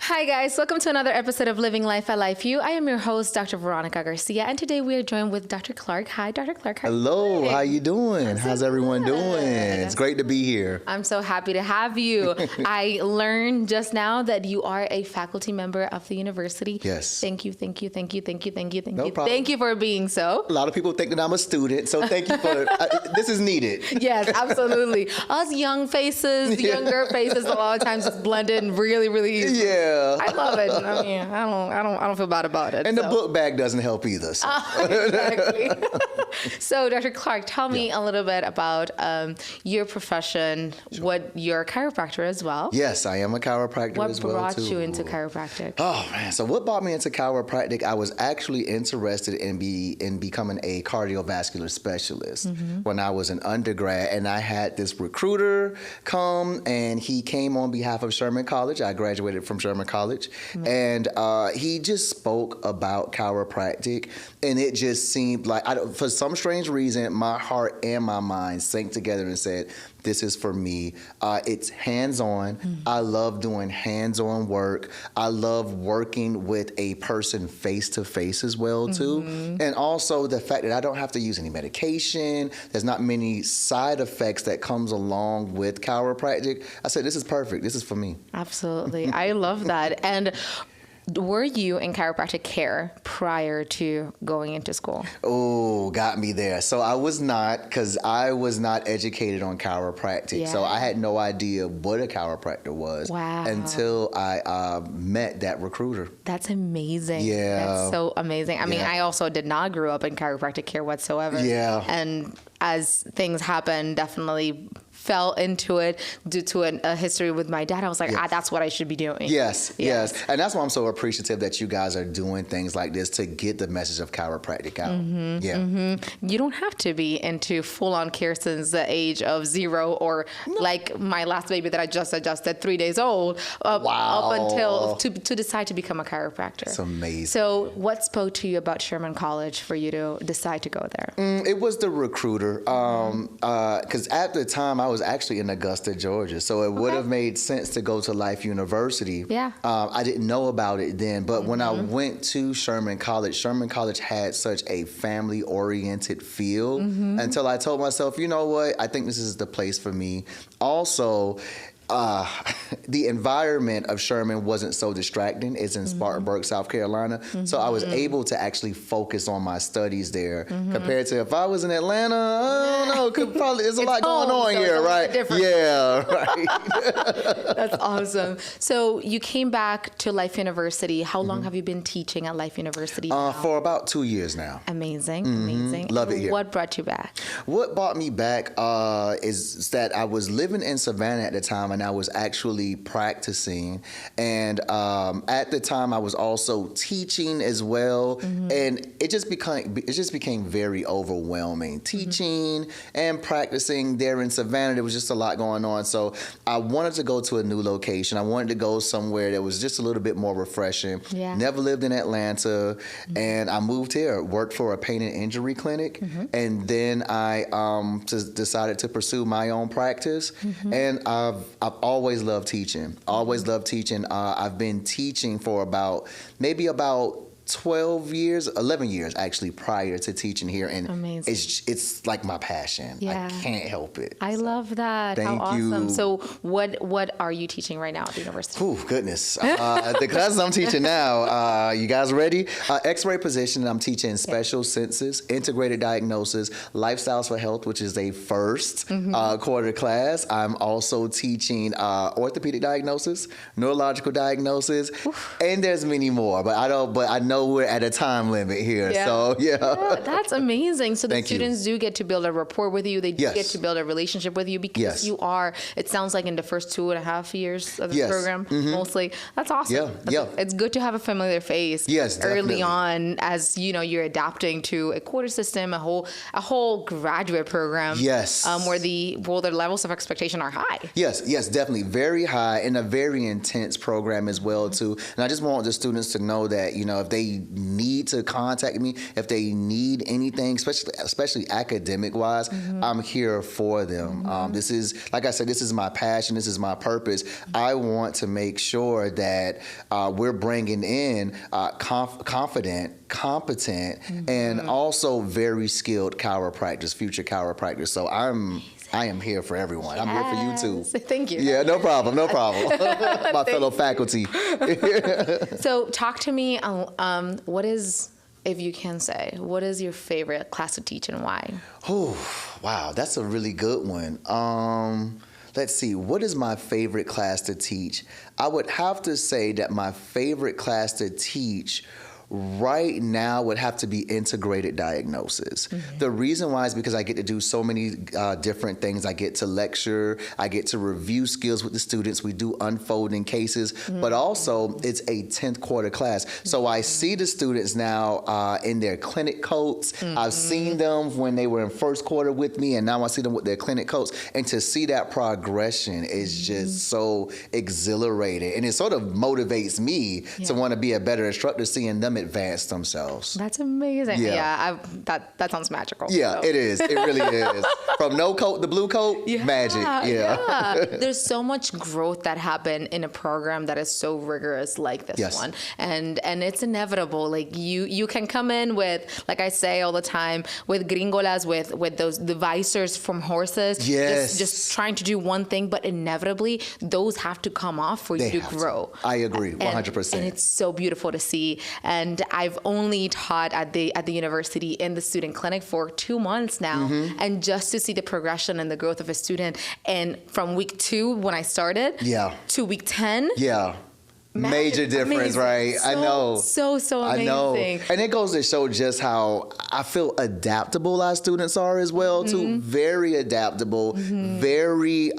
Hi guys, welcome to another episode of Living Life I Life You. I am your host, Dr. Veronica Garcia, and today we are joined with Dr. Clark. Hi, Dr. Clark. Hello, how you doing? How's everyone doing? It's great to be here. I'm so happy to have you. I learned just now that you are a faculty member of the university. Yes. Thank you. No Problem. Thank you for being so. A lot of people think that I'm a student, so thank you for this is needed. Yes, absolutely. Us young faces, younger faces, a lot of times it's blended really, really easy. Yeah. I love it. I mean, I don't feel bad about it. And the book bag doesn't help either. So. Exactly. So, Dr. Clark, tell me a little bit about your profession. Sure. You're a chiropractor as well. Yes, I am a chiropractor as well, What too. brought you into chiropractic? Oh, man. So what brought me into chiropractic, I was actually interested in becoming a cardiovascular specialist when I was an undergrad. And I had this recruiter come, and he came on behalf of Sherman College. I graduated from Sherman College. And he just spoke about chiropractic, and it just seemed like, for some strange reason, my heart and my mind sank together and said, this is for me. It's hands-on. I love doing hands-on work. I love working with a person face-to-face as well, too. And also the fact that I don't have to use any medication. There's not many side effects that comes along with chiropractic. I said, this is perfect. This is for me. Absolutely. I love that. And were you in chiropractic care prior to going into school? Oh, got me there. So I was not, because I was not educated on chiropractic. Yeah. So I had no idea what a chiropractor was until I met that recruiter. That's amazing. Yeah. That's so amazing. I mean, I also did not grow up in chiropractic care whatsoever. Yeah. And as things happen, definitely fell into it due to a history with my dad. I was like, that's what I should be doing. Yes. And that's why I'm so appreciative that you guys are doing things like this to get the message of chiropractic out. You don't have to be into full-on care since the age of 0 or like my last baby that I just adjusted, 3 days old, up until to decide to become a chiropractor. It's amazing. So what spoke to you about Sherman College for you to decide to go there? It was the recruiter. Because at the time I was actually in Augusta, Georgia, so it would have made sense to go to Life University. Yeah. I didn't know about it then, but when I went to Sherman College had such a family-oriented feel until I told myself, you know what, I think this is the place for me. Also, the environment of Sherman wasn't so distracting. It's in Spartanburg, South Carolina. So I was able to actually focus on my studies there compared to if I was in Atlanta, I don't know, there's a lot going on here, right? Yeah, right. That's awesome. So you came back to Life University. How long have you been teaching at Life University now? For about 2 years now. Amazing. Love it here. What brought you back? What brought me back is that I was living in Savannah at the time, and I was actually practicing. And at the time, I was also teaching as well. And it just became very overwhelming. Teaching and practicing there in Savannah, there was just a lot going on. So I wanted to go to a new location. I wanted to go somewhere that was just a little bit more refreshing. Yeah. Never lived in Atlanta, and I moved here, worked for a pain and injury clinic, and then I just decided to pursue my own practice. And I've always loved teaching. I've been teaching for about 11 years actually prior to teaching here, and it's like my passion. I can't help it. I love that. Thank How awesome. you. So what are you teaching right now at the university? Oh, goodness. The classes I'm teaching now, you guys ready? X-ray position, I'm teaching special senses, integrated diagnosis, lifestyles for health, which is a first quarter class. I'm also teaching orthopedic diagnosis, neurological diagnosis, and there's many more, but I know we're at a time limit here. So, that's amazing. So the students do get to build a rapport with you. They do get to build a relationship with you because you are, it sounds like in the first 2.5 years of the program, mostly. That's awesome. It's good to have a familiar face early on as, you're adapting to a quarter system, a whole graduate program. Where the levels of expectation are high. Yes, definitely. Very high, and a very intense program as well, too. And I just want the students to know that, if they they need to contact me, if they need anything, especially academic wise, I'm here for them. This is, like I said, this is my passion. This is my purpose. I want to make sure that we're bringing in confident, competent, and also very skilled chiropractors, future chiropractors. So I am here for everyone. Yes. I'm here for you too. Thank you. Yeah, no problem. My fellow faculty. So talk to me, what is, if you can say, what is your favorite class to teach and why? Oh, wow, that's a really good one. Let's see, what is my favorite class to teach? I would have to say that my favorite class to teach right now would have to be integrated diagnosis. The reason why is because I get to do so many different things. I get to lecture, I get to review skills with the students. We do unfolding cases, but also it's a 10th quarter class. So I see the students now in their clinic coats. I've seen them when they were in first quarter with me, and now I see them with their clinic coats. And to see that progression is just so exhilarating. And it sort of motivates me to want to be a better instructor, seeing them advance themselves. That's amazing. Yeah, that sounds magical. Yeah, so. It is. It really is. From no coat to blue coat, magic. Yeah. There's so much growth that happened in a program that is so rigorous like this one, and it's inevitable. Like you can come in with, like I say all the time, with gringolas, with those visors from horses, just trying to do one thing, but inevitably those have to come off for you to grow. I agree, 100%. And it's so beautiful to see. And I've only taught at the university in the student clinic for 2 months now, and just to see the progression and the growth of a student, and from week 2 when I started, to week 10, major difference, right? I know. So amazing. I know. And it goes to show just how I feel adaptable our students are as well, too. Very adaptable, very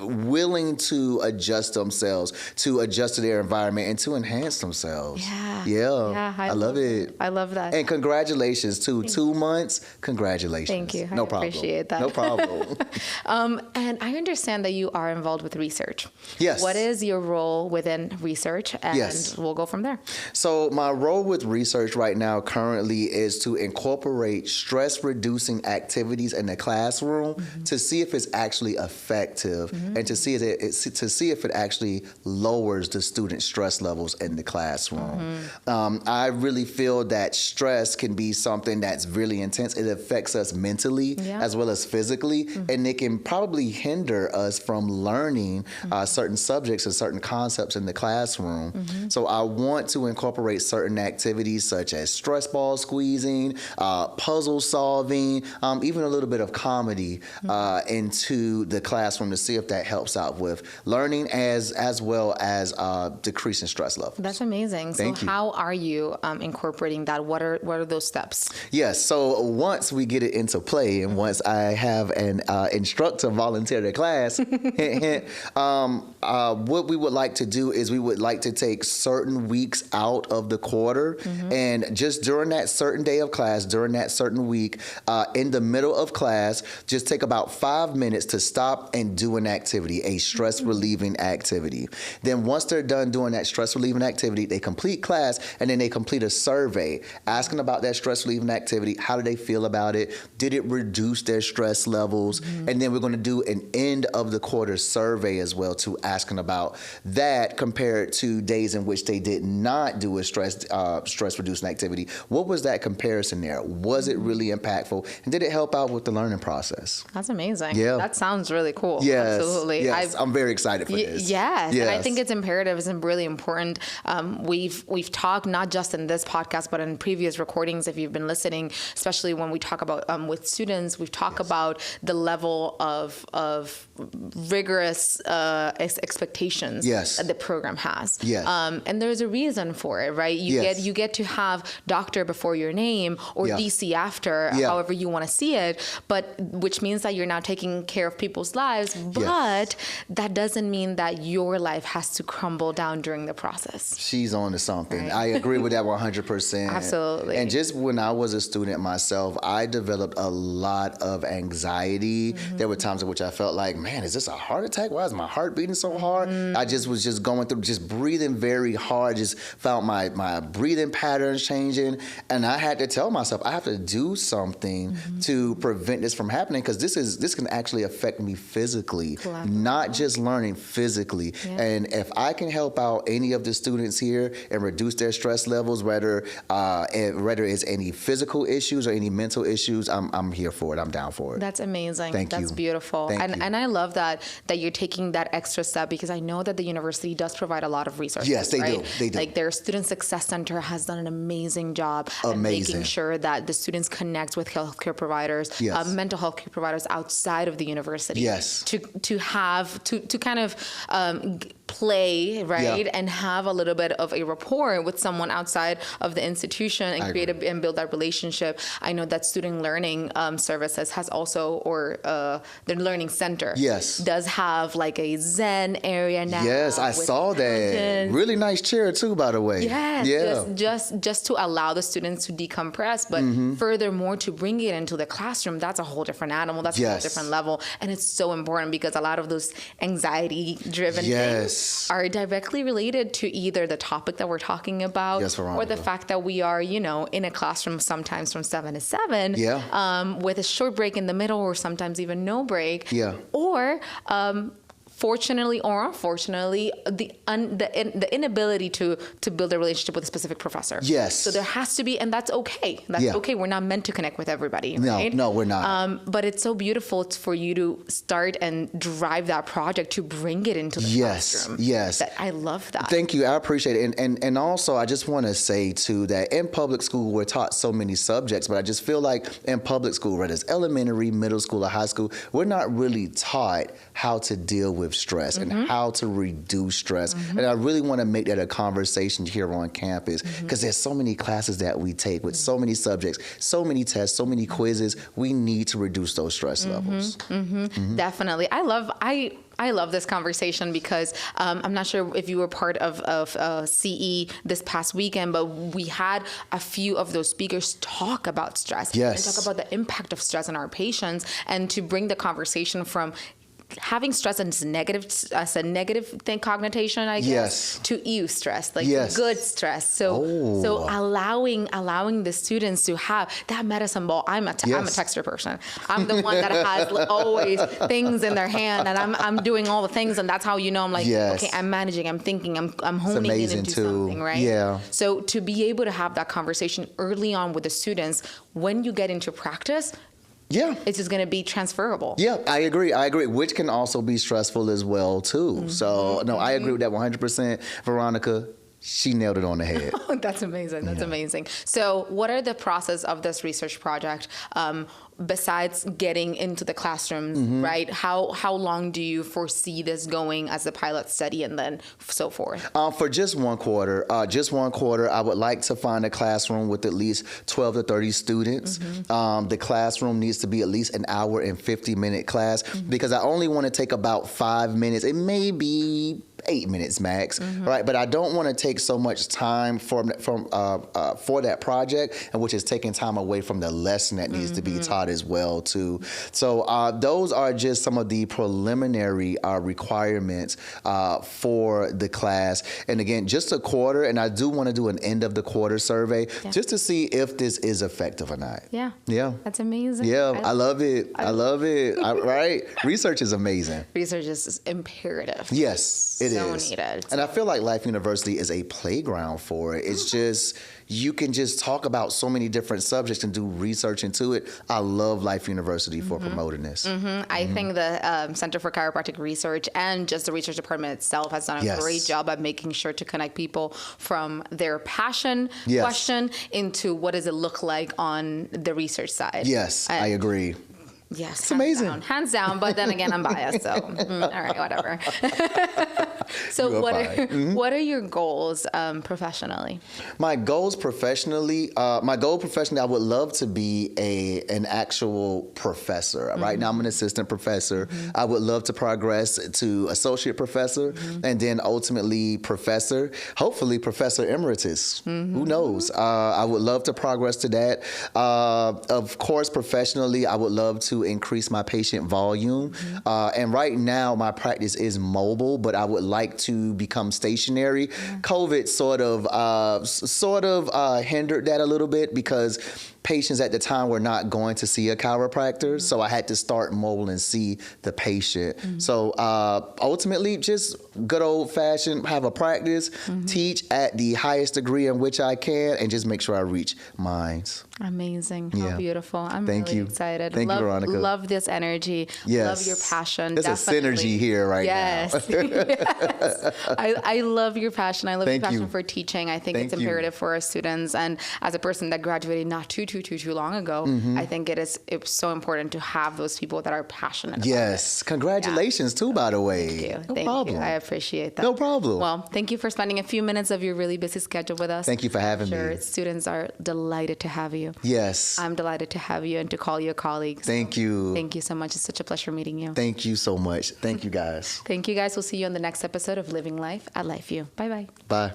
willing to adjust themselves, to adjust to their environment, and to enhance themselves. Yeah. I love it. I love that. And congratulations, too. 2 months, congratulations. Thank you. No problem. I appreciate that. No problem. And I understand that you are involved with research. Yes. What is your role within research? And we'll go from there. So my role with research right now currently is to incorporate stress-reducing activities in the classroom to see if it's actually effective and to see if it actually lowers the student stress levels in the classroom. I really feel that stress can be something that's really intense. It affects us mentally as well as physically, and it can probably hinder us from learning certain subjects and certain concepts in the classroom. So I want to incorporate certain activities such as stress ball squeezing, puzzle solving, even a little bit of comedy into the classroom to see if that helps out with learning as well as decreasing stress levels. That's amazing. Thank you. How are you incorporating that? What are those steps? Yes. So once we get it into play, and once I have an instructor volunteer the class, what we would like to do is we would like to take certain weeks out of the quarter, and just during that certain day of class, during that certain week, in the middle of class, just take about 5 minutes to stop and do an activity, a stress relieving activity. Then once they're done doing that stress relieving activity, they complete class, and then they complete a survey asking about that stress relieving activity. How do they feel about it? Did it reduce their stress levels? And then we're going to do an end of the quarter survey as well, too, asking about that compared to days in which they did not do a stress reducing activity. What was that comparison there? Was it really impactful? And did it help out with the learning process? That's amazing. Yeah. That sounds really cool. Yes. Absolutely. Yes. I'm very excited for this. Yes. And I think it's imperative. It's really important. We've talked not just in this podcast, but in previous recordings, if you've been listening, especially when we talk about with students, we've talked about the level of rigorous expectations that the program has. And there's a reason for it, right? You get to have doctor before your name or DC after, however you want to see it, but which means that you're now taking care of people's lives, but that doesn't mean that your life has to crumble down during the process. She's on to something. Right. I agree with that 100%. Absolutely. And just when I was a student myself, I developed a lot of anxiety. There were times in which I felt like, man, is this a heart attack? Why is my heart beating so hard? I just was just going going through, just breathing very hard, just found my breathing patterns changing. And I had to tell myself, I have to do something to prevent this from happening, because this can actually affect me physically, not just learning, physically. Yeah. And if I can help out any of the students here and reduce their stress levels, whether it's any physical issues or any mental issues, I'm here for it. I'm down for it. That's amazing. Thank you. That's beautiful. And I love that you're taking that extra step, because I know that the university does provide a lot of resources. Yes, they do. They do. Like their Student Success Center has done an amazing job at making sure that the students connect with healthcare providers, mental health care providers outside of the university. Yes. To kind of play, right, and have a little bit of a rapport with someone outside of the institution and and build that relationship. I know that Student Learning Services has also, or the Learning Center, does have like a Zen area now. Yes, I saw that. Really nice chair too, by the way. Yes, just to allow the students to decompress, but furthermore to bring it into the classroom. That's a whole different animal. That's a whole different level, and it's so important, because a lot of those anxiety-driven things are directly related to either the topic that we're talking about, or the fact that we are, in a classroom sometimes from 7 to 7, with a short break in the middle, or sometimes even no break, or fortunately or unfortunately, the inability to build a relationship with a specific professor. Yes. So there has to be, and that's okay. That's okay. We're not meant to connect with everybody, right? No, we're not. But it's so beautiful for you to start and drive that project to bring it into the classroom. Yes. I love that. Thank you. I appreciate it. And also, I just want to say, too, that in public school, we're taught so many subjects, but I just feel like in public school, whether it's elementary, middle school, or high school, we're not really taught how to deal with stress and how to reduce stress. And I really want to make that a conversation here on campus, because there's so many classes that we take with so many subjects, so many tests, so many quizzes. We need to reduce those stress levels. Definitely. I love this conversation, because I'm not sure if you were part of CE this past weekend, but we had a few of those speakers talk about stress and talk about the impact of stress on our patients, and to bring the conversation from having stress as a negative thing, connotation, I guess, to eustress, like good stress. So allowing the students to have that medicine ball. I'm a texter person. I'm the one that has always things in their hand, and I'm doing all the things, and that's how I'm like, okay, I'm managing, I'm thinking, I'm honing in into something, right? Yeah. So to be able to have that conversation early on with the students, when you get into practice, it's just going to be transferable. Yeah, I agree, which can also be stressful as well, too. So, no, I agree with that 100%. Veronica, she nailed it on the head. That's amazing. That's amazing. So what are the process of this research project? Besides getting into the classrooms, right? How long do you foresee this going as a pilot study, and then so forth? For just one quarter, I would like to find a classroom with at least 12 to 30 students. The classroom needs to be at least an hour and 50-minute class, because I only want to take about 5 minutes. It may be 8 minutes max, right? But I don't want to take so much time for that project, and which is taking time away from the lesson that needs to be taught as well, too. So those are just some of the preliminary requirements for the class. And again, just a quarter, and I do want to do an end of the quarter survey just to see if this is effective or not. Yeah. That's amazing. Yeah, I love it. I love it. Right? Research is amazing. Research is imperative. Yes, it is. So needed. And I feel like Life University is a playground for it. It's just, you can just talk about so many different subjects and do research into it. I love Life University for promoting this. I think the Center for Chiropractic Research and just the research department itself has done a great job at making sure to connect people from their passion question into what does it look like on the research side. Yes, I agree. Yes, it's amazing. Hands down. But then again, I'm biased, so all right, whatever. So what are your goals professionally? My goal professionally, I would love to be an actual professor. Right now, I'm an assistant professor. I would love to progress to associate professor, and then ultimately professor. Hopefully, professor emeritus. Who knows? I would love to progress to that. Of course, professionally, I would love to to increase my patient volume. And right now, my practice is mobile, but I would like to become stationary. COVID sort of hindered that a little bit because patients at the time were not going to see a chiropractor, so I had to start mobile and see the patient. So ultimately, just good old-fashioned, have a practice, teach at the highest degree in which I can, and just make sure I reach minds. Amazing. How beautiful. I'm Thank really you. excited. Thank you, Veronica. Love this energy. Yes. Love your passion. There's Definitely. a synergy here right now. Yes. I love your passion. I love your passion you. for teaching. I think Thank it's imperative for our students. And as a person that graduated not too long ago, I think it's so important to have those people that are passionate about Yes. it. Congratulations too, by the way. Thank you. No Thank problem. you. I appreciate that. No problem. Well, thank you for spending a few minutes of your really busy schedule with us. Thank you for having me. Students are delighted to have you. Yes. I'm delighted to have you and to call you a colleague. Thank you. Thank you so much. It's such a pleasure meeting you. Thank you so much. Thank you, guys. Thank you, guys. We'll see you on the next episode of Living Life at LifeView. Bye-bye. Bye.